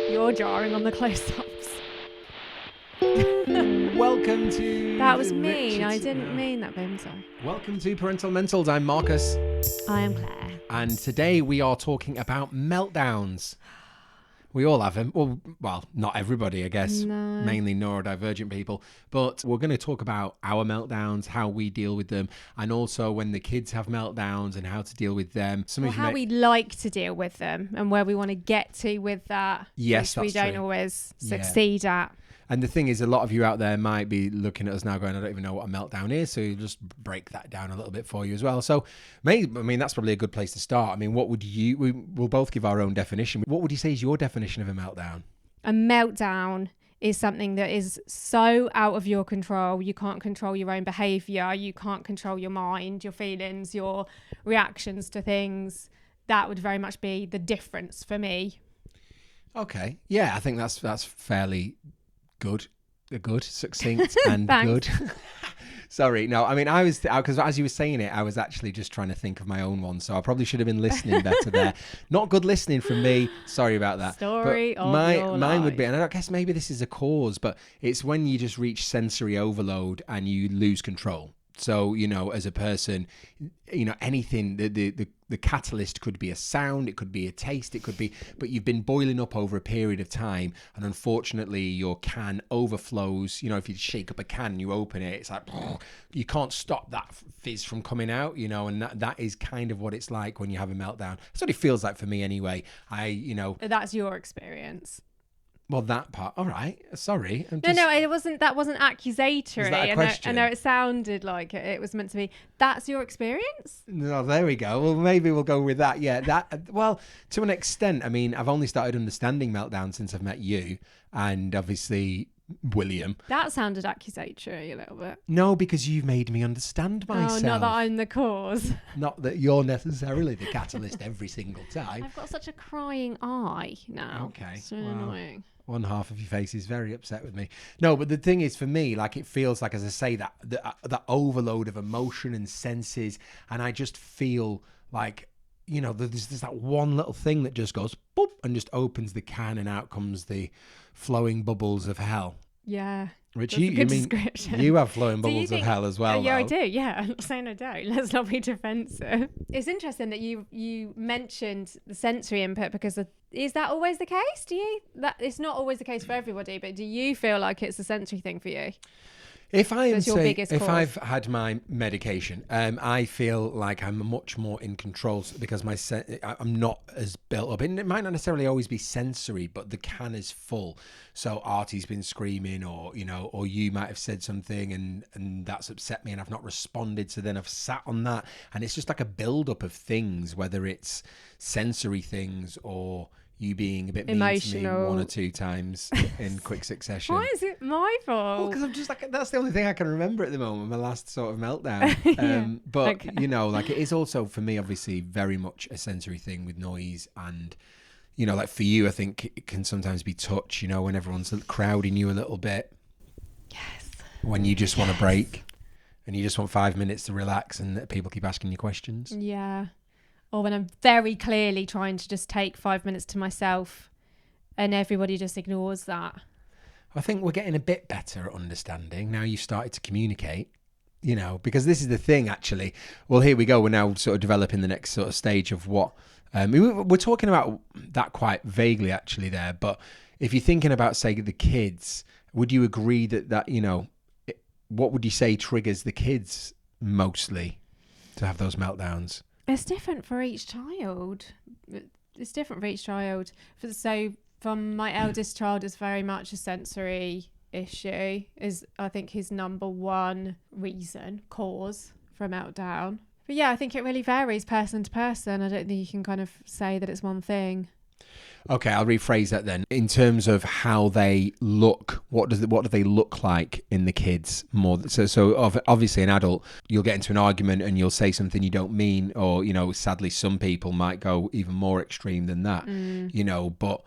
You're jarring on the close-ups. Welcome to... That was mean. I didn't mean that, babe. I'm sorry. Welcome to Parental Mentals. I'm Marcus. I am Claire. And today we are talking about meltdowns. We all have them. Well, not everybody, I guess. No. Mainly neurodivergent people. But we're going to talk about our meltdowns, how we deal with them, and also when the kids have meltdowns and how to deal with them. How we like to deal with them and where we want to get to with that. Yes, which we don't true. always succeed at. And the thing is, a lot of you out there might be looking at us now going, I don't even know what a meltdown is. So you'll just break that down a little bit for you as well. So that's probably a good place to start. I mean, we'll both give our own definition. What would you say is your definition of a meltdown? A meltdown is something that is so out of your control. You can't control your own behaviour. You can't control your mind, your feelings, your reactions to things. That would very much be the difference for me. Okay. Yeah, I think that's fairly good, succinct, and good. Sorry, no, I mean, because as you were saying it, I was actually just trying to think of my own one, so I probably should have been listening better there. Not good listening from me. Sorry about that. Story of your mine life. would be, and I guess maybe this is a cause, but it's when you just reach sensory overload and you lose control. So, as a person, anything, the catalyst could be a sound, it could be a taste, but you've been boiling up over a period of time. And unfortunately, your can overflows. If you shake up a can and you open it, it's like, you can't stop that fizz from coming out, and that is kind of what it's like when you have a meltdown. That's what it feels like for me anyway. That's your experience. Well, that part. All right. Sorry. No, it wasn't. That wasn't accusatory. Was that a question? I know it sounded like it was meant to be. That's your experience? No, there we go. Well, maybe we'll go with that. Yeah. Well, to an extent. I mean, I've only started understanding meltdown since I've met you, and obviously William. That sounded accusatory a little bit. No, because you've made me understand myself. Oh, not that I'm the cause. Not that you're necessarily the catalyst every single time. I've got such a crying eye now. Okay. It's really annoying. One half of your face is very upset with me. No, but the thing is, for me, like, it feels like, as I say, that overload of emotion and senses, and I just feel like, there's that one little thing that just goes boop and just opens the can, and out comes the flowing bubbles of hell. Yeah. Which you mean description. You have flowing bubbles of hell as well. Yeah, though. I do. Yeah, I'm not saying I don't. Let's not be defensive. It's interesting that you mentioned the sensory input, because is that always the case? It's not always the case for everybody, but do you feel like it's a sensory thing for you? If I've had my medication, I feel like I'm much more in control because I'm not as built up. And it might not necessarily always be sensory, but the can is full. So Artie's been screaming, or you might have said something and that's upset me and I've not responded. So then I've sat on that, and it's just like a build up of things, whether it's sensory things or you being a bit emotional, mean to me one or two times in quick succession. Why is it my fault? Well, because I'm just like, that's the only thing I can remember at the moment, my last sort of meltdown. But, okay. It is also, for me, obviously, very much a sensory thing with noise. And, like for you, I think it can sometimes be touch, when everyone's crowding you a little bit. Yes. When you just want to break and you just want 5 minutes to relax and people keep asking you questions. Yeah. Or when I'm very clearly trying to just take 5 minutes to myself and everybody just ignores that. I think we're getting a bit better at understanding. Now you've started to communicate, because this is the thing, actually. Well, here we go. We're now sort of developing the next sort of stage of what... we're talking about that quite vaguely, actually, there. But if you're thinking about, say, the kids, would you agree that what would you say triggers the kids mostly to have those meltdowns? It's different for each child. So from my eldest child, is very much a sensory issue, is I think his number one cause for a meltdown. But yeah, I think it really varies person to person. I don't think you can kind of say that it's one thing. Okay, I'll rephrase that then. In terms of how they look, what do they look like in the kids more? So obviously an adult, you'll get into an argument and you'll say something you don't mean, or, sadly some people might go even more extreme than that, but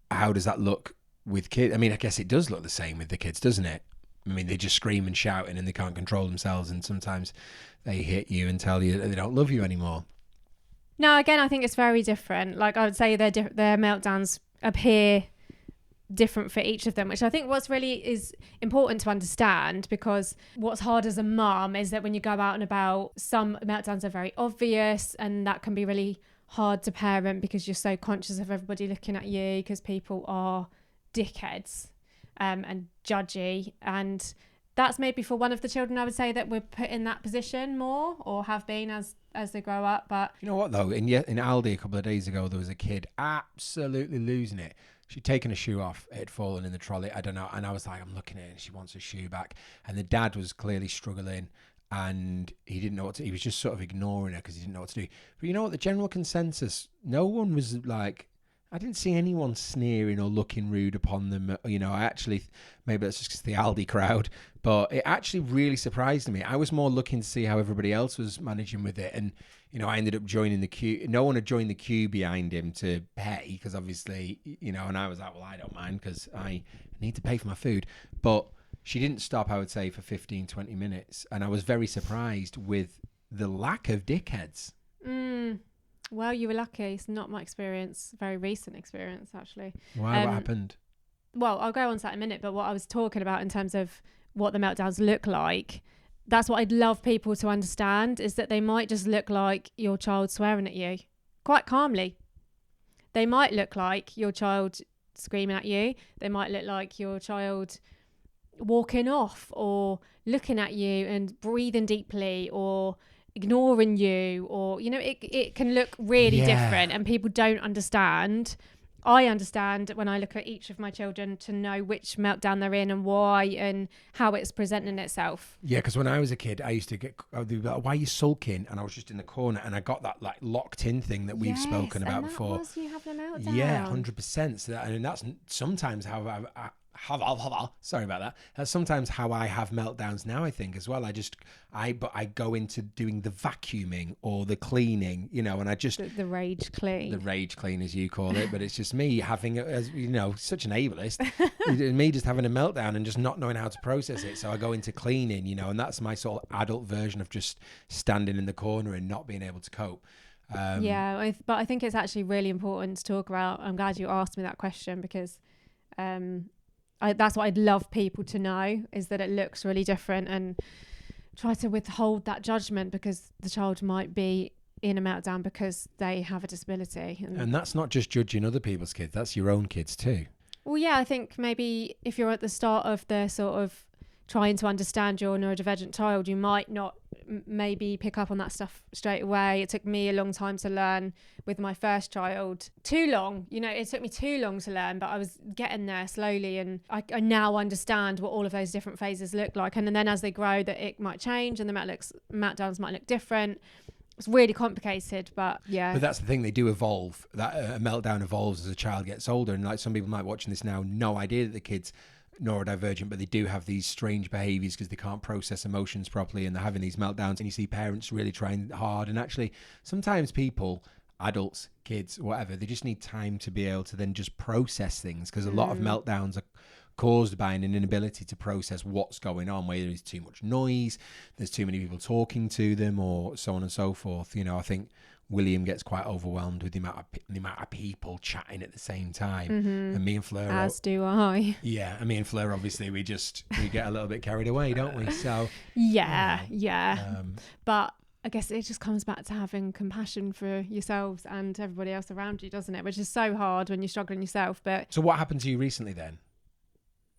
how does that look with kids? I mean, I guess it does look the same with the kids, doesn't it? I mean, they just scream and shouting and they can't control themselves, and sometimes they hit you and tell you that they don't love you anymore. No, again, I think it's very different. Like, I would say their meltdowns appear different for each of them, which I think what's really is important to understand, because what's hard as a mum is that when you go out and about, some meltdowns are very obvious, and that can be really hard to parent because you're so conscious of everybody looking at you, because people are dickheads and judgy, and that's maybe for one of the children I would say that we're put in that position more, or have been as they grow up. But you know what though, in Aldi a couple of days ago, there was a kid absolutely losing it. She'd taken a shoe off, it had fallen in the trolley, I don't know, and I was like, I'm looking at it and she wants her shoe back, and the dad was clearly struggling and he didn't know what to, he was just sort of ignoring her because he didn't know what to do. But you know what, the general consensus, no one was like, I didn't see anyone sneering or looking rude upon them. You know, I actually, maybe that's just the Aldi crowd, but it actually really surprised me. I was more looking to see how everybody else was managing with it. And, you know, I ended up joining the queue. No one had joined the queue behind him to pay because obviously, you know, and I was like, well, I don't mind because I need to pay for my food. But she didn't stop, I would say, for 15, 20 minutes. And I was very surprised with the lack of dickheads. Well, you were lucky. It's not my experience. Very recent experience, actually. Why? What happened? Well, I'll go on to that in a minute. But what I was talking about in terms of what the meltdowns look like, that's what I'd love people to understand, is that they might just look like your child swearing at you quite calmly. They might look like your child screaming at you. They might look like your child walking off or looking at you and breathing deeply or ignoring you, or, you know, it can look really different, and people don't understand. I understand when I look at each of my children to know which meltdown they're in and why and how it's presenting itself. Yeah, because when I was a kid, I used to I'd be like, why are you sulking? And I was just in the corner, and I got that like locked in thing that we've spoken about before. Was you having a meltdown. Yeah, 100%. So and that's sometimes how sorry about that. That's sometimes how I have meltdowns now, I think, as well. I go into doing the vacuuming or the cleaning, you know, and I just... The rage clean. The rage clean, as you call it. But it's just me having, as you know, such an ableist. Me just having a meltdown and just not knowing how to process it. So I go into cleaning, you know, and that's my sort of adult version of just standing in the corner and not being able to cope. But I think it's actually really important to talk about. I'm glad you asked me that question, because... that's what I'd love people to know, is that it looks really different, and try to withhold that judgment, because the child might be in a meltdown because they have a disability. And that's not just judging other people's kids, that's your own kids too. Well, yeah, I think maybe if you're at the start of the sort of trying to understand your neurodivergent child, you might not maybe pick up on that stuff straight away. It took me a long time to learn with my first child. Too long, you know, it took me too long to learn, but I was getting there slowly, and I now understand what all of those different phases look like. And then as they grow, that it might change, and the meltdowns might look different. It's really complicated, but yeah. But that's the thing, they do evolve. That a meltdown evolves as a child gets older, and like some people might be watching this now, no idea that the kids neurodivergent, but they do have these strange behaviors because they can't process emotions properly, and they're having these meltdowns, and you see parents really trying hard. And actually sometimes people, adults, kids, whatever, they just need time to be able to then just process things, because a lot of meltdowns are caused by an inability to process what's going on, whether there's too much noise, there's too many people talking to them, or so on and so forth. You know, I think William gets quite overwhelmed with the amount of people chatting at the same time. And me and Fleur, as do I. Yeah, and me and Fleur, obviously, we get a little bit carried away, don't we? So but I guess it just comes back to having compassion for yourselves and everybody else around you, doesn't it? Which is so hard when you're struggling yourself. But so what happened to you recently then?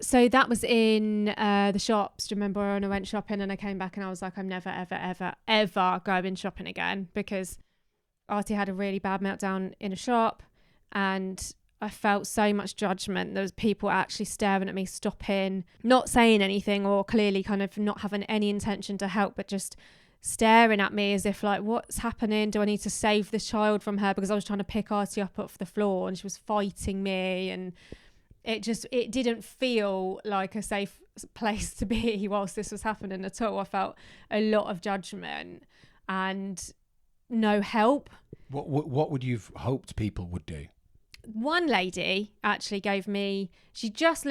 So that was in the shops. Do you remember when I went shopping and I came back and I was like, I'm never, ever, ever, ever going shopping again, because Artie had a really bad meltdown in a shop, and I felt so much judgment. There was people actually staring at me, stopping, not saying anything, or clearly kind of not having any intention to help, but just staring at me as if like, what's happening? Do I need to save this child from her? Because I was trying to pick Artie up off the floor and she was fighting me, and it didn't feel like a safe place to be whilst this was happening at all. I felt a lot of judgment and no help. What would you've hoped people would do? One lady actually she just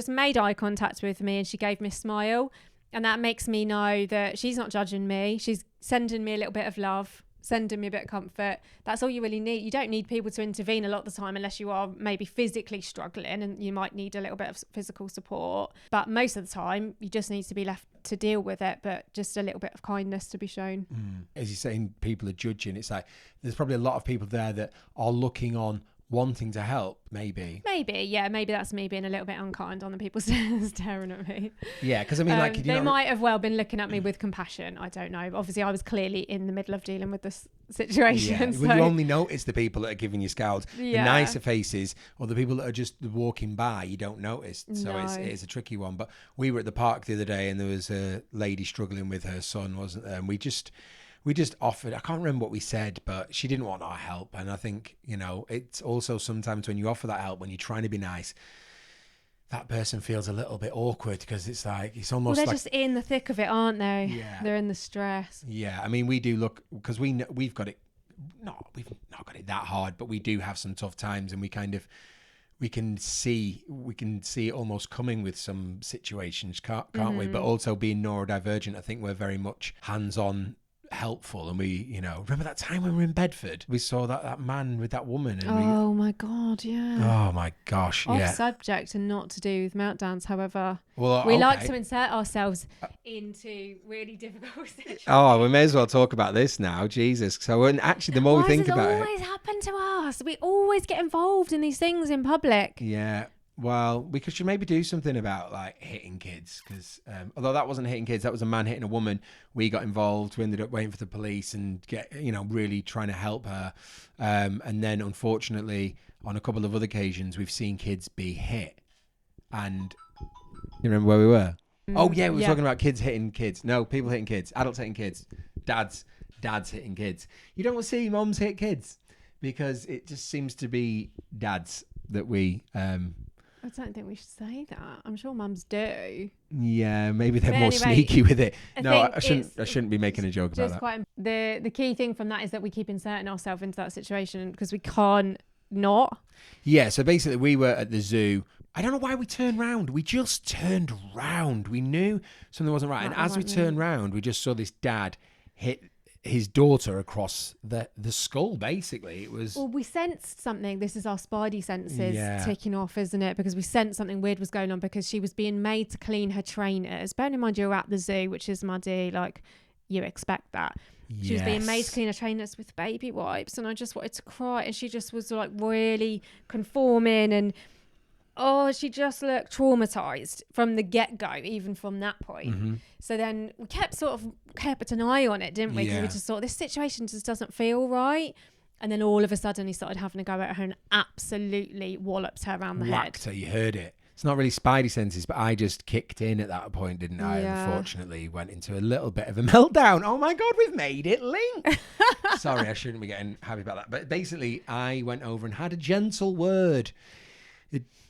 made eye contact with me, and she gave me a smile, and that makes me know that she's not judging me. She's sending me a little bit of love, sending me a bit of comfort. That's all you really need. You don't need people to intervene a lot of the time unless you are maybe physically struggling and you might need a little bit of physical support. But most of the time, you just need to be left to deal with it, but just a little bit of kindness to be shown. As you're saying, people are judging. It's like there's probably a lot of people there that are looking on, wanting to help, maybe that's me being a little bit unkind on the people staring at me. Yeah, because I mean, like, they might have well been looking at me with compassion. I don't know. Obviously, I was clearly in the middle of dealing with this situation. Yeah. So. Well, you only notice the people that are giving you scowls, the nicer faces, or the people that are just walking by. You don't notice, so it's a tricky one. But we were at the park the other day, and there was a lady struggling with her son, wasn't there? And we just offered, I can't remember what we said, but she didn't want our help. And I think, it's also sometimes when you offer that help, when you're trying to be nice, that person feels a little bit awkward because it's like, it's almost they're just in the thick of it, aren't they? Yeah. They're in the stress. Yeah. I mean, we do look, because we've got it, we've not got it that hard, but we do have some tough times, and we can see it almost coming with some situations, can't we? But also being neurodivergent, I think we're very much hands-on, helpful. And we, remember that time when we were in Bedford, we saw that man with that woman, and my god, yeah. Oh my gosh. Off yeah subject and not to do with meltdowns, however. Well, we like to insert ourselves into really difficult situations. We may as well talk about this now. Jesus. So, and actually, the more we think about it, always happen to us. We always get involved in these things in public. Yeah. Well, we should maybe do something about like hitting kids, because although that wasn't hitting kids, that was a man hitting a woman. We got involved. We ended up waiting for the police and really trying to help her. And then unfortunately, on a couple of other occasions, we've seen kids be hit. And you remember where we were? We were talking about kids hitting kids. No, people hitting kids, adults hitting kids, dads hitting kids. You don't see moms hit kids because it just seems to be dads that we... I don't think we should say that. I'm sure mums do. Yeah, maybe they're more sneaky with it. I shouldn't be making a joke about that. The key thing from that is that we keep inserting ourselves into that situation because we can't not. Yeah, so basically we were at the zoo. I don't know why we turned round. We just turned round. We knew something wasn't right. And as we turned round, we just saw this dad hit his daughter across the skull, basically. It was... Well, we sensed something. This is our spidey senses ticking off, isn't it? Because we sensed something weird was going on because she was being made to clean her trainers. Bearing in mind you're at the zoo, which is muddy, like you expect that. Yes. She was being made to clean her trainers with baby wipes, and I just wanted to cry. And she just was like really conforming, and she just looked traumatized from the get-go, even from that point. Mm-hmm. So then we kept an eye on it, didn't we? Because we just thought, this situation just doesn't feel right. And then all of a sudden he started having a go at her and absolutely walloped her around the head. So you heard it. It's not really spidey senses, but I just kicked in at that point, didn't I? Yeah. Unfortunately, went into a little bit of a meltdown. Oh my God, we've made it link. Sorry, I shouldn't be getting happy about that. But basically, I went over and had a gentle word.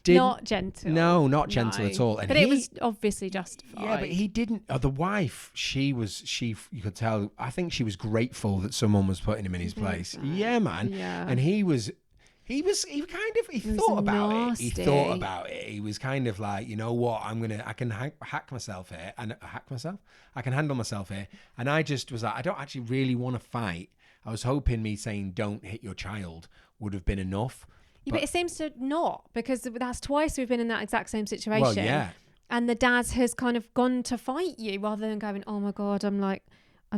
Not gentle. No, not gentle at all. And but it was obviously justified. Yeah, but he didn't. The wife, you could tell, I think she was grateful that someone was putting him in his place. Yeah, man. Yeah. And he thought about it. He thought about it. He was kind of like, you know what, I can hack myself here and I can handle myself here. And I just was like, I don't actually really want to fight. I was hoping me saying, don't hit your child would have been enough. Yeah, but it seems to not, because that's twice we've been in that exact same situation. Well, yeah. And the dad has kind of gone to fight you rather than going, oh my God, I'm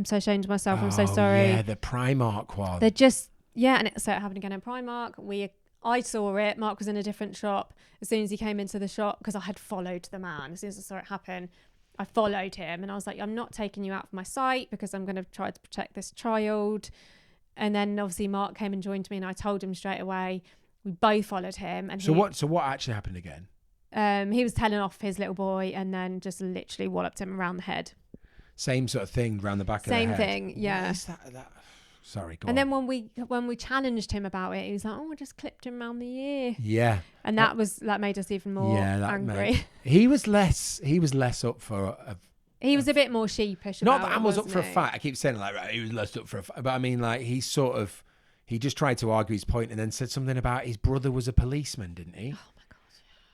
so ashamed of myself. I'm so sorry. Yeah, the Primark one. They're just, so it happened again in Primark. I saw it. Mark was in a different shop. As soon as he came into the shop, because I had followed the man. As soon as I saw it happen, I followed him. And I was like, I'm not taking you out of my sight because I'm going to try to protect this child. And then obviously Mark came and joined me and I told him straight away. We both followed him. And So what actually happened again? He was telling off his little boy and then just literally walloped him around the head. Same sort of thing around the back of the head? Same thing, yeah. What is that? Sorry, go on. And then when we challenged him about it, he was like, I just clipped him around the ear. Yeah. And that made us even more angry. He was less up for... He was a bit more sheepish about it. Not that I was up for a fight. I keep saying he was less up for a fight. But I mean, he just tried to argue his point and then said something about his brother was a policeman, didn't he? Oh my God.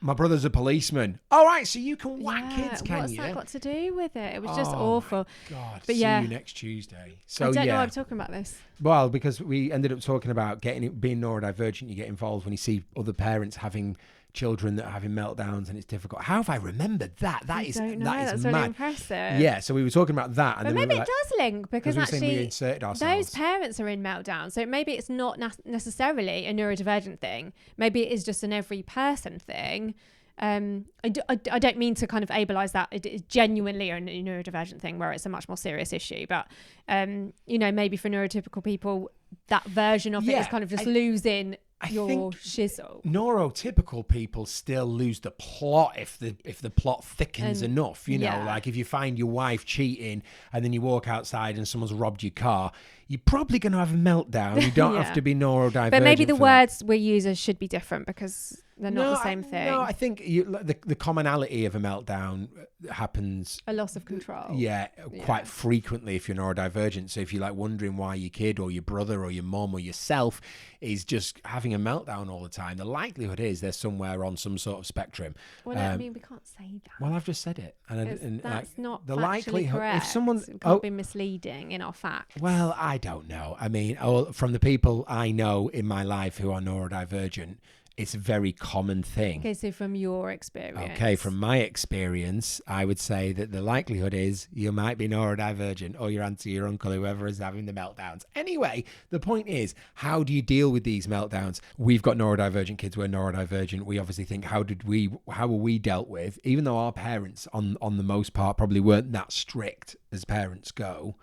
My brother's a policeman. All right, so you can whack kids, can what's you? That got to do with it? It was just awful. God, but see you next Tuesday. So I don't know why I'm talking about this. Well, because we ended up talking about being neurodivergent. You get involved when you see other parents having children that are having meltdowns, and it's difficult. How have I remembered that? That's really impressive. Yeah, so we were talking about that, and but then maybe it does link because actually we inserted ourselves. Those parents are in meltdown, so maybe it's not necessarily a neurodivergent thing. Maybe it is just an every person thing. I don't mean to kind of ableize that. It is genuinely a neurodivergent thing where it's a much more serious issue. But, maybe for neurotypical people, that version of it is kind of just losing your shizzle. Neurotypical people still lose the plot if the plot thickens enough. Like if you find your wife cheating and then you walk outside and someone's robbed your car, you're probably going to have a meltdown. You don't have to be neurodivergent. But maybe the words we use should be different because they're not the same thing. No, I think the commonality of a meltdown happens. A loss of control. Yeah, quite frequently if you're neurodivergent. So if you're like wondering why your kid or your brother or your mum or yourself is just having a meltdown all the time, the likelihood is they're somewhere on some sort of spectrum. Well, I mean, we can't say that. Well, I've just said it. And that's not the likelihood. Correct. If someone it can't be misleading in our facts. Well, I don't know. I mean, from the people I know in my life who are neurodivergent, it's a very common thing. Okay, so from your experience. Okay, from my experience, I would say that the likelihood is you might be neurodivergent, or your auntie, your uncle, whoever is having the meltdowns. Anyway, the point is, how do you deal with these meltdowns? We've got neurodivergent kids. We're neurodivergent. We obviously think, how were we dealt with? Even though our parents, on the most part, probably weren't that strict as parents go,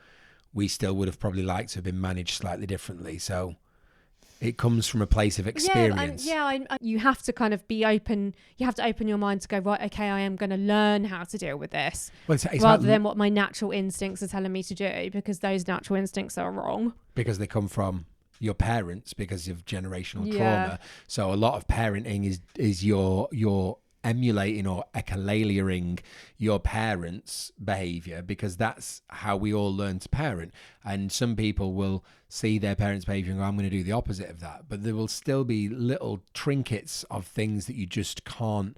we still would have probably liked to have been managed slightly differently. So it comes from a place of experience. You have to kind of be open. You have to open your mind to go, right, okay, I am going to learn how to deal with this. Well, it's rather than what my natural instincts are telling me to do, because those natural instincts are wrong. Because they come from your parents because of generational trauma. So a lot of parenting is your emulating or echolaliering your parents' behavior, because that's how we all learn to parent. And some people will see their parents' behavior and go, I'm going to do the opposite of that. But there will still be little trinkets of things that you just can't,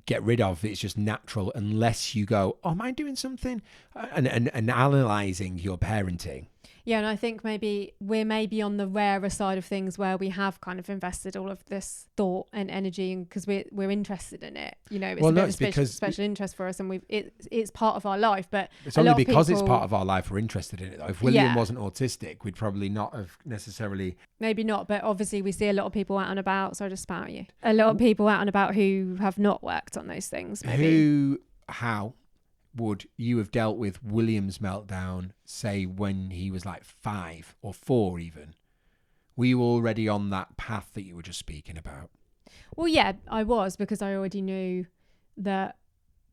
get rid of. It's just natural unless you go, oh, am I doing something? And analysing your parenting. Yeah, and I think maybe we're on the rarer side of things where we have kind of invested all of this thought and energy, and because we're interested in it. It's special interest for us, and it's part of our life. But it's only because it's part of our life we're interested in it. Though. If William wasn't autistic, we'd probably not have necessarily. Maybe not, but obviously we see a lot of people out and about. So I just spat at you. A lot of people out and about who have not worked on those things. Maybe. How would you have dealt with William's meltdown, say, when he was like 5 or 4 even? Were you already on that path that you were just speaking about? Well, yeah, I was, because I already knew that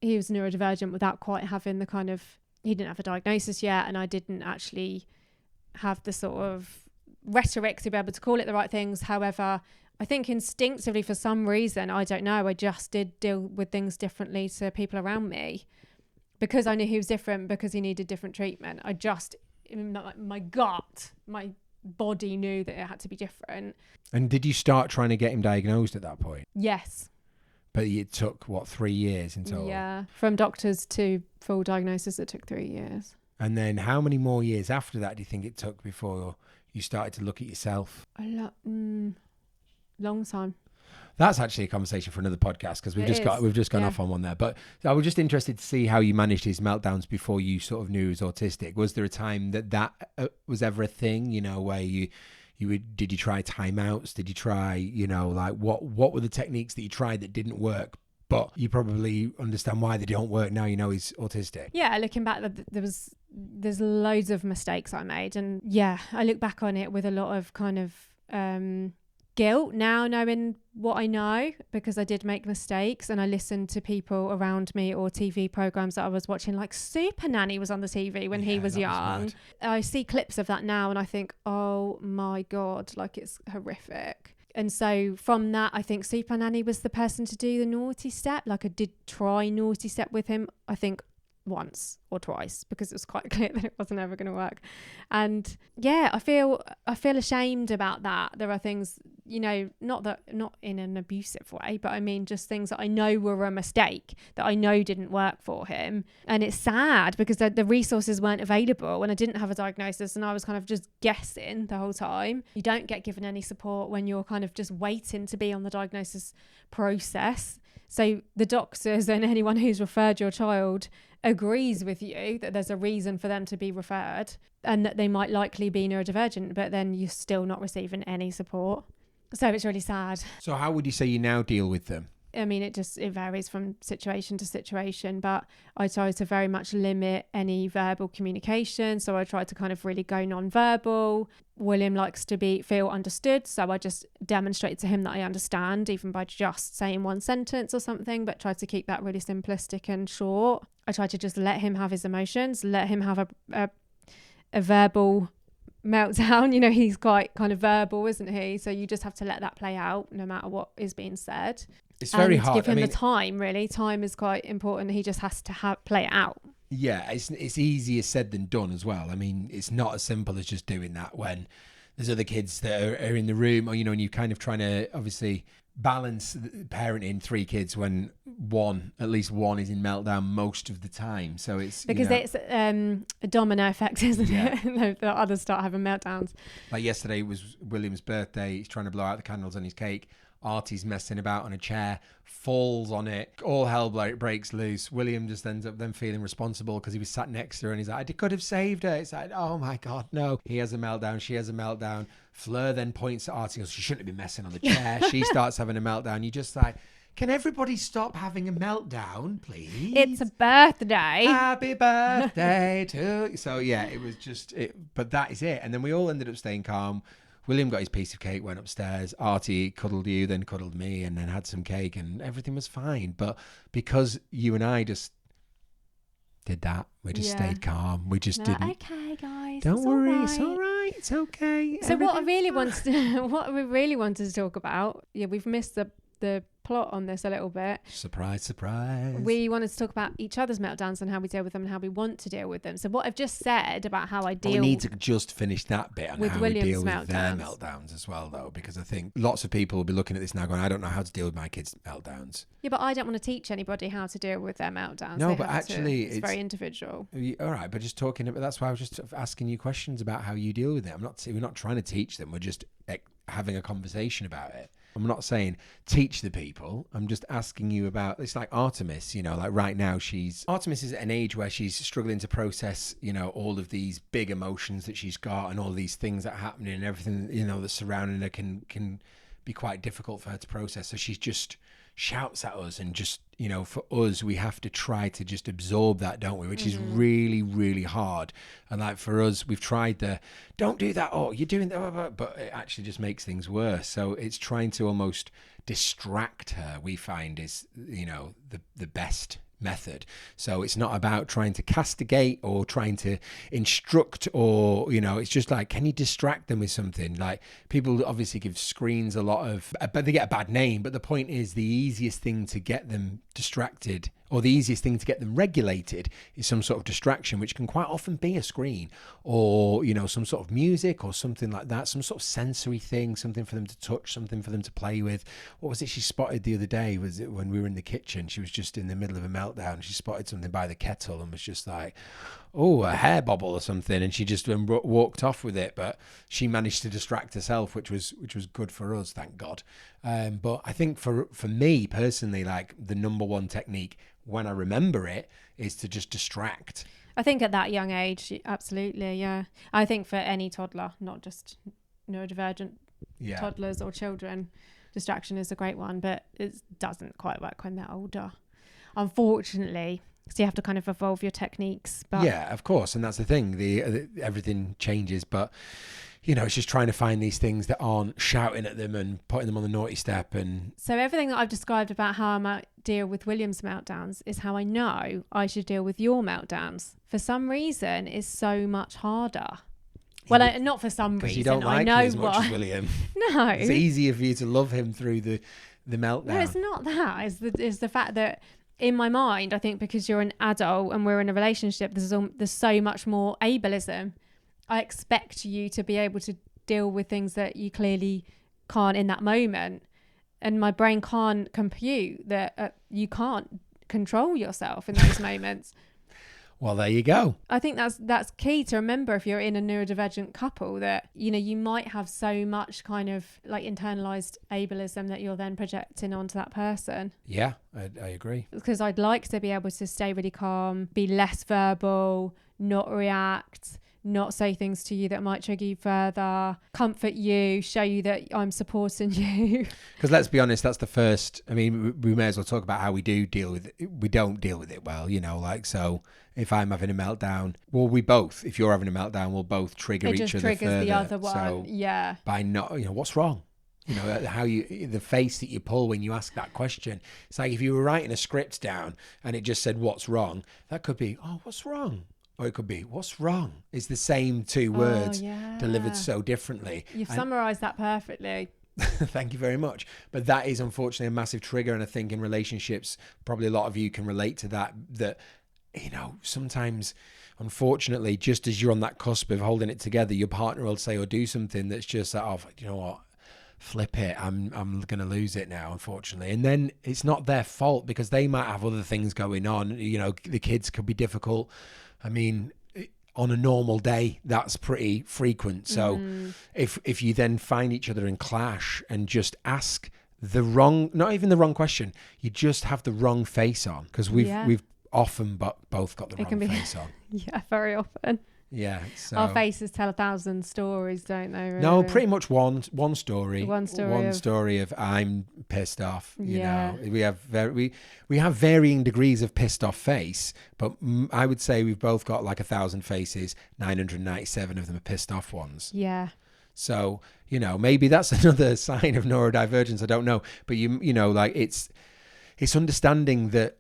he was neurodivergent without quite having the kind of... He didn't have a diagnosis yet, and I didn't actually have the sort of rhetoric to be able to call it the right things. However, I think instinctively, for some reason, I don't know, I just did deal with things differently to people around me. Because I knew he was different, because he needed different treatment. My gut, my body knew that it had to be different. And did you start trying to get him diagnosed at that point? Yes. But it took, 3 years in total? Yeah. From doctors to full diagnosis, it took 3 years. And then how many more years after that do you think it took before you started to look at yourself? Long time. That's actually a conversation for another podcast, because we've just gone off on one there. But I was just interested to see how you managed his meltdowns before you sort of knew he was autistic. Was there a time that was ever a thing? Where did you try timeouts? Did you try what were the techniques that you tried that didn't work? But you probably understand why they don't work now. He's autistic. Yeah, looking back, there's loads of mistakes I made, and I look back on it with a lot of kind of guilt now, knowing what I know, because I did make mistakes, and I listened to people around me or TV programs that I was watching, like Super Nanny was on the TV when he was young. I see clips of that now and I think, oh my God, like it's horrific. And so from that, I think Super Nanny was the person to do the naughty step. Like I did try naughty step with him. I think once or twice because it was quite clear that it wasn't ever going to work. And yeah, I feel ashamed about that. There are things, you know, not in an abusive way, but I mean just things that I know were a mistake, that I know didn't work for him. And it's sad because the resources weren't available and I didn't have a diagnosis and I was kind of just guessing the whole time. You don't get given any support when you're kind of just waiting to be on the diagnosis process. So the doctors and anyone who's referred your child agrees with you that there's a reason for them to be referred and that they might likely be neurodivergent, but then you're still not receiving any support. So it's really sad. So how would you say you now deal with them? I mean, it varies from situation to situation, but I try to very much limit any verbal communication. So I try to kind of really go non-verbal. William likes to feel understood. So I just demonstrate to him that I understand, even by just saying one sentence or something, but try to keep that really simplistic and short. I try to just let him have his emotions, let him have a verbal meltdown. You know, he's quite kind of verbal, isn't he? So you just have to let that play out no matter what is being said. It's very hard. Give him the time, really. Time is quite important. He just has to play it out. Yeah, it's easier said than done as well. I mean, it's not as simple as just doing that when there's other kids that are in the room, or, you know, and you're kind of trying to obviously balance parenting 3 kids when at least one is in meltdown most of the time. So it's because it's a domino effect, isn't it? The others start having meltdowns. Like yesterday was William's birthday. He's trying to blow out the candles on his cake. Artie's messing about on a chair, falls on it, all hell breaks loose. William just ends up then feeling responsible because he was sat next to her and he's like, I could have saved her. It's like, oh my God, no. He has a meltdown, she has a meltdown. Fleur then points at Artie and goes, she shouldn't have been messing on the chair. She starts having a meltdown. You just like, can everybody stop having a meltdown, please? It's a birthday. Happy birthday to you. So yeah, it was just, but that is it. And then we all ended up staying calm. William got his piece of cake, went upstairs. Artie cuddled you, then cuddled me, and then had some cake, and everything was fine. But because you and I just did that, we just stayed calm. We just didn't. Okay, guys. Don't worry, it's all right. It's okay. So what we really wanted to talk about, we've missed the plot on this a little bit. Surprise, surprise. We wanted to talk about each other's meltdowns and how we deal with them and how we want to deal with them. So what I've just said about how I deal... We need to just finish that bit on how we deal with their meltdowns as well, though, because I think lots of people will be looking at this now going, I don't know how to deal with my kids' meltdowns. Yeah, but I don't want to teach anybody how to deal with their meltdowns. No, but actually... It's very individual. All right, but just talking... That's why I was just asking you questions about how you deal with it. We're not trying to teach them. We're just having a conversation about it. I'm not saying teach the people. I'm just asking you about, it's like Artemis, you know, like right now Artemis is at an age where she's struggling to process, you know, all of these big emotions that she's got and all these things that are happening and everything, you know, that's surrounding her can be quite difficult for her to process. So she just shouts at us and just, you know, for us, we have to try to just absorb that, don't we? Which is really, really hard. And like for us, we've tried don't do that, or you're doing that, but it actually just makes things worse. So it's trying to almost distract her, we find is, you know, the best method. So it's not about trying to castigate or trying to instruct, or, you know, it's just like, can you distract them with something? Like, people obviously give screens a lot of, but they get a bad name, but the point is the easiest thing to get them distracted, or the easiest thing to get them regulated, is some sort of distraction, which can quite often be a screen, or, you know, some sort of music or something like that, some sort of sensory thing, something for them to touch, something for them to play with. What was it she spotted the other day? Was it when we were in the kitchen? She was just in the middle of a meltdown. She spotted something by the kettle and was just like, oh, a hair bobble or something, and she just walked off with it. But she managed to distract herself, which was good for us, thank God. But I think for me personally, like, the number one technique when I remember it is to just distract. I think at that young age, absolutely, yeah. I think for any toddler, not just neurodivergent toddlers or children, distraction is a great one, but it doesn't quite work when they're older, unfortunately. So you have to kind of evolve your techniques. But yeah, of course, and that's the thing. Everything changes, but, you know, it's just trying to find these things that aren't shouting at them and putting them on the naughty step. And so everything that I've described about how I might deal with William's meltdowns is how I know I should deal with your meltdowns. For some reason, it's so much harder. Well, not for some reason. Because you don't like him as much as William. No. It's easier for you to love him through the meltdown. No, it's not that. It's the fact that in my mind, I think because you're an adult and we're in a relationship, there's so much more ableism. I expect you to be able to deal with things that you clearly can't in that moment. And my brain can't compute that you can't control yourself in those moments. Well, there you go. I think that's key to remember if you're in a neurodivergent couple, that, you know, you might have so much kind of like internalized ableism that you're then projecting onto that person. Yeah, I agree. Because I'd like to be able to stay really calm, be less verbal, not react, not say things to you that might trigger you further, comfort you, show you that I'm supporting you. Because let's be honest, that's the first. I mean, we may as well talk about how we do deal with it. We don't deal with it well, you know, like, so if I'm having a meltdown, well, if you're having a meltdown, we'll both trigger each other further. It just triggers the other one, so yeah. By not, you know, what's wrong? You know, the face that you pull when you ask that question. It's like if you were writing a script down and it just said, what's wrong? That could be, oh, what's wrong? Or it could be, what's wrong? It's the same two words delivered so differently. You've summarised that perfectly. Thank you very much. But that is unfortunately a massive trigger. And I think in relationships, probably a lot of you can relate to that, you know, sometimes, unfortunately, just as you're on that cusp of holding it together, your partner will say or do something that's just that, oh, you know what? Flip it. I'm going to lose it now, unfortunately. And then it's not their fault because they might have other things going on. You know, the kids could be difficult. I mean, on a normal day, that's pretty frequent. So if you then find each other in clash and just ask not even the wrong question, you just have the wrong face on, because we've often both got the wrong face on. Yeah, very often. Yeah, so our faces tell 1,000 stories, don't they? Really? No, pretty much one story. One story of I'm pissed off. You know, we have varying degrees of pissed off face, but I would say we've both got like 1,000 faces. 997 of them are pissed off ones. Yeah. So, you know, maybe that's another sign of neurodivergence. I don't know, but you know, like it's understanding that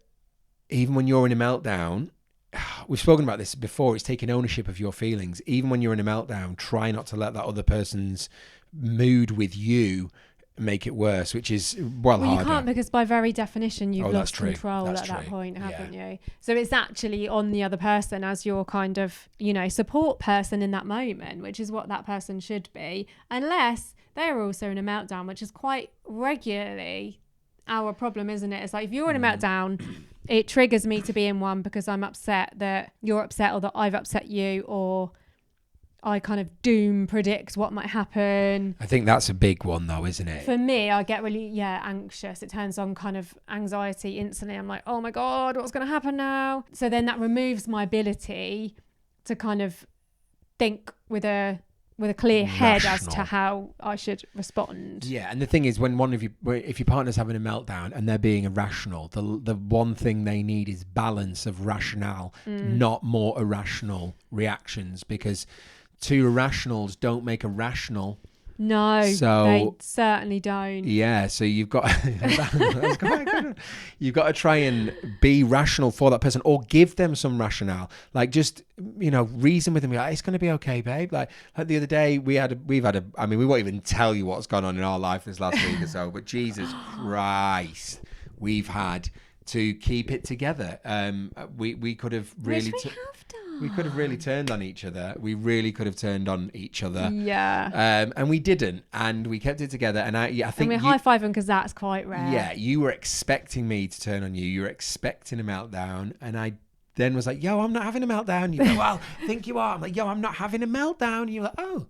even when you're in a meltdown. We've spoken about this before. It's taking ownership of your feelings. Even when you're in a meltdown, try not to let that other person's mood with you make it worse, which is harder. You can't, because by very definition, you've lost control at that point, haven't you? So it's actually on the other person as your kind of, you know, support person in that moment, which is what that person should be, unless they're also in a meltdown, which is quite regularly our problem, isn't it? It's like if you're in a meltdown, it triggers me to be in one because I'm upset that you're upset or that I've upset you, or I kind of doom predict what might happen. I think that's a big one though, isn't it? For me, I get really, anxious. It turns on kind of anxiety instantly. I'm like, oh my God, what's going to happen now? So then that removes my ability to kind of think with a clear head as to how I should respond. Yeah, and the thing is, if your partner's having a meltdown and they're being irrational, the one thing they need is balance of rationale, not more irrational reactions, because two irrationals don't make a rational. No, they certainly don't. Yeah, so you've got you've got to try and be rational for that person, or give them some rationale. Like, just, you know, reason with them. Like, it's going to be okay, babe. Like the other day, we won't even tell you what's gone on in our life this last week or so, but Jesus Christ, we've had to keep it together. We could have really... We could have really turned on each other. We really could have turned on each other. Yeah. And we didn't. And we kept it together. And I think... And we're high-fiving because that's quite rare. Yeah. You were expecting me to turn on you. You were expecting a meltdown. And I then was like, yo, I'm not having a meltdown. You go, well, I think you are. I'm like, yo, I'm not having a meltdown. And you're like, oh,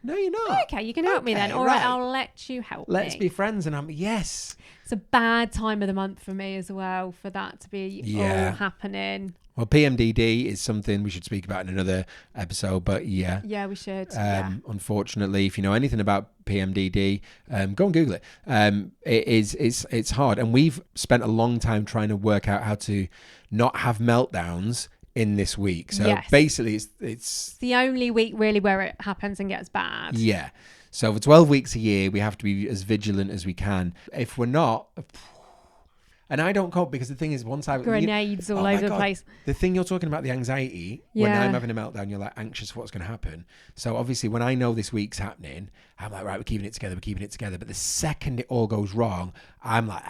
no, you're not. Okay, you can help me then. All right, I'll let you help me. Let's be friends. And I'm, yes. It's a bad time of the month for me as well, for that to be all happening. Well, PMDD is something we should speak about in another episode, but yeah. Yeah, we should. Unfortunately, if you know anything about PMDD, go and Google it. It's hard. And we've spent a long time trying to work out how to not have meltdowns in this week. So basically, it's the only week really where it happens and gets bad. Yeah. So for 12 weeks a year, we have to be as vigilant as we can. If we're not... And I don't cope, because the thing is, once grenades all over the place. The thing you're talking about, the anxiety, when I'm having a meltdown, you're like anxious for what's going to happen. So obviously when I know this week's happening, I'm like, right, we're keeping it together. But the second it all goes wrong, I'm like,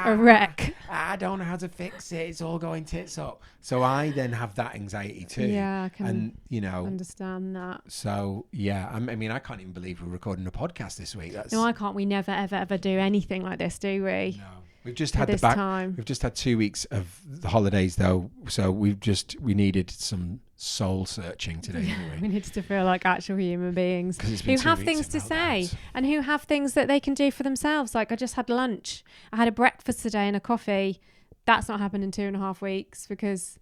a wreck. I don't know how to fix it. It's all going tits up. So I then have that anxiety too. Yeah, I can understand that. So yeah, I mean, I can't even believe we're recording a podcast this week. No, I can't. We never, ever do anything like this, do we? No. We've just had We've just had 2 weeks of the holidays though, so we needed some soul searching today. Yeah, we needed to feel like actual human beings who have things to say and who have things that they can do for themselves. Like I just had lunch. I had a breakfast today and a coffee. That's not happened in 2.5 weeks because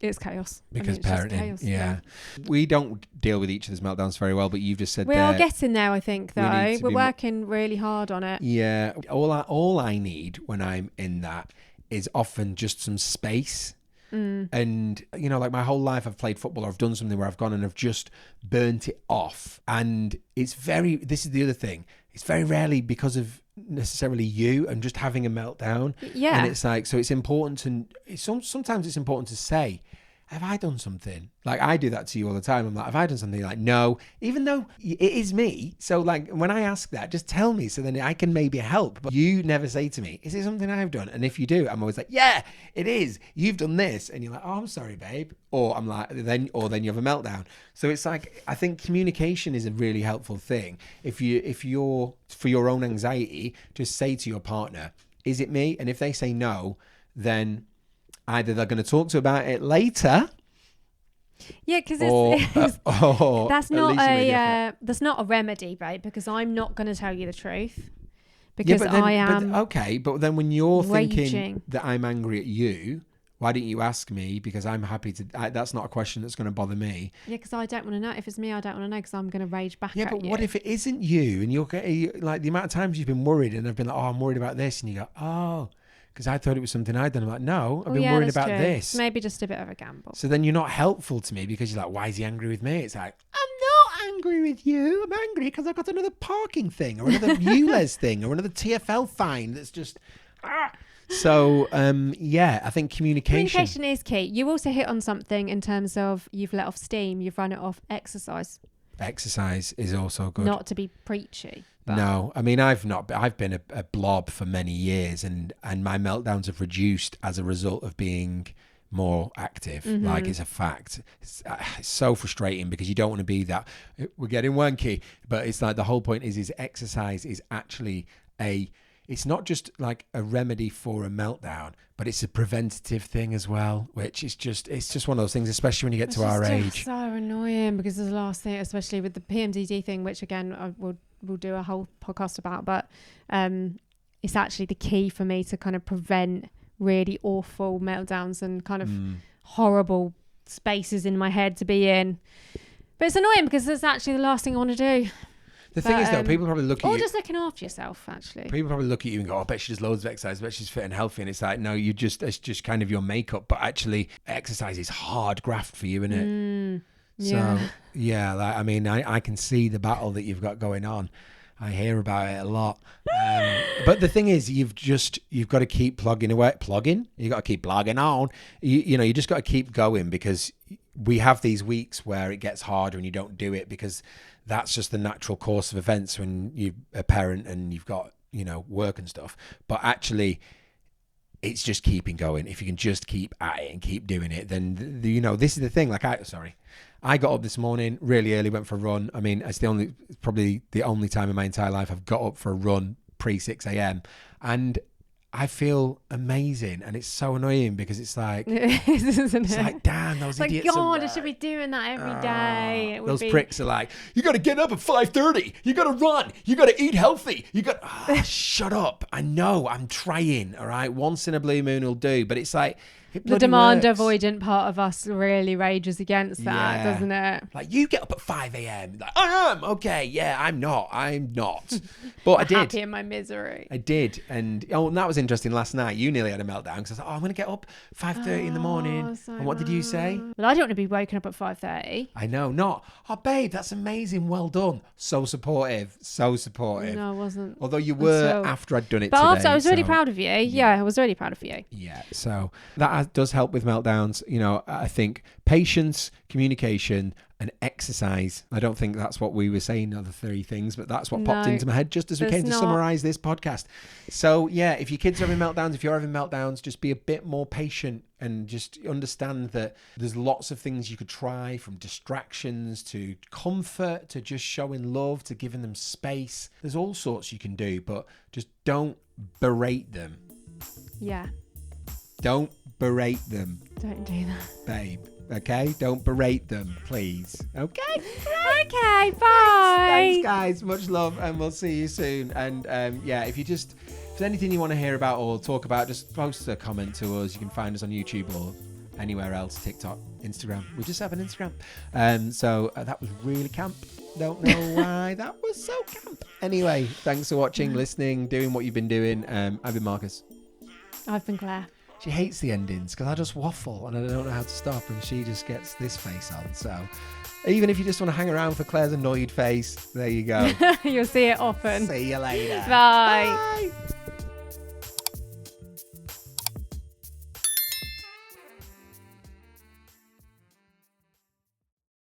it's chaos. Because parenting, chaos, yeah. We don't deal with each other's meltdowns very well, but you've just said we are getting there, I think, though. We're working really hard on it. Yeah. All I need when I'm in that is often just some space. And, like my whole life I've played football or I've done something where I've gone and I've just burnt it off. And this is the other thing. It's very rarely because of necessarily you and just having a meltdown. Yeah. And it's like, so it's important sometimes it's important to say, have I done something? Like I do that to you all the time. I'm like, have I done something? Like, no, even though it is me. So like when I ask that, just tell me so then I can maybe help. But you never say to me, is it something I've done? And if you do, I'm always like, yeah, it is. You've done this. And you're like, oh, I'm sorry, babe. Or I'm like, then you have a meltdown. So it's like, I think communication is a really helpful thing. If you're for your own anxiety, just say to your partner, is it me? And if they say no, then either they're going to talk to you about it later. Yeah, because that's not a remedy, babe, because I'm not going to tell you the truth. Because but then when you're thinking that I'm angry at you, why didn't you ask me? Because I'm happy to. That's not a question that's going to bother me. Yeah, because I don't want to know. If it's me, I don't want to know because I'm going to rage back at you. Yeah, but what if it isn't you? And you're like the amount of times you've been worried and I've been like, oh, I'm worried about this. And you go, oh, because I thought it was something I'd done. I'm like, no, I've been worried about this. Maybe just a bit of a gamble. So then you're not helpful to me because you're like, why is he angry with me? It's like, I'm not angry with you. I'm angry because I got another parking thing or another ULEZ thing or another TFL fine that's just... So, I think communication is key. You also hit on something in terms of you've let off steam, you've run it off. Exercise is also good. Not to be preachy. But. No, I mean, I've been a blob for many years and my meltdowns have reduced as a result of being more active. Mm-hmm. Like it's a fact. It's so frustrating because you don't want to be that. We're getting wanky, but it's like the whole point is exercise is actually it's not just like a remedy for a meltdown, but it's a preventative thing as well, which is it's just one of those things, especially when you get to our age. It's so annoying because the last thing, especially with the PMDD thing, which again, we'll do a whole podcast about, but it's actually the key for me to kind of prevent really awful meltdowns and kind of horrible spaces in my head to be in. But it's annoying because it's actually the last thing I want to do. The thing is, though, people probably look at you... Or just looking after yourself, actually. People probably look at you and go, I bet she does loads of exercise. I bet she's fit and healthy. And it's like, no, it's just kind of your makeup. But actually, exercise is hard graft for you, isn't it? Yeah. So, yeah, like, I mean, I can see the battle that you've got going on. I hear about it a lot. But the thing is, you've got to keep plugging away. You've got to keep plugging on. You just got to keep going because we have these weeks where it gets harder and you don't do it because... That's just the natural course of events when you're a parent and you've got, work and stuff. But actually, it's just keeping going. If you can just keep at it and keep doing it, then, this is the thing. Like, I got up this morning really early, went for a run. I mean, it's probably the only time in my entire life I've got up for a run pre 6 a.m. And I feel amazing, and it's so annoying because it's like, it's like, damn, those idiots. Like, God, I should be doing that every day. Those pricks are like, you got to get up at 5:30. You got to run. You got to eat healthy. You got. Shut up. I know. I'm trying. All right, once in a blue moon will do, but it's like. The demand avoidant part of us really rages against that, doesn't it? Like, you get up at 5 a.m. Like, I am. Okay, yeah, I'm not. But I did. Happy in my misery. I did. And that was interesting last night. You nearly had a meltdown because I was like, I'm going to get up 5:30 in the morning. So and what did you say? Well, I don't want to be woken up at 5:30. I know. Not, babe, that's amazing. Well done. So supportive. No, I wasn't. Although you were after I'd done it but today. But after, I was really proud of you. Yeah, I was really proud of you. Yeah, so that does help with meltdowns. I think patience, communication, and exercise. I don't think that's what we were saying, other 3 things, but that's what popped into my head just as we came to summarize this podcast. So yeah, if your kids are having meltdowns, if you're having meltdowns, just be a bit more patient and just understand that there's lots of things you could try, from distractions to comfort to just showing love to giving them space. There's all sorts you can do, but just don't berate them. Yeah. Don't berate them. Don't do that. Babe. Okay? Don't berate them, please. Okay? Okay, bye. Thanks, guys. Much love, and we'll see you soon. And yeah, if there's anything you want to hear about or talk about, just post a comment to us. You can find us on YouTube or anywhere else, TikTok, Instagram. We just have an Instagram. So that was really camp. Don't know why that was so camp. Anyway, thanks for watching, listening, doing what you've been doing. I've been Marcus. I've been Claire. She hates the endings because I just waffle and I don't know how to stop, and she just gets this face on. So even if you just want to hang around for Claire's annoyed face, there you go. You'll see it often. See you later. Bye. Bye.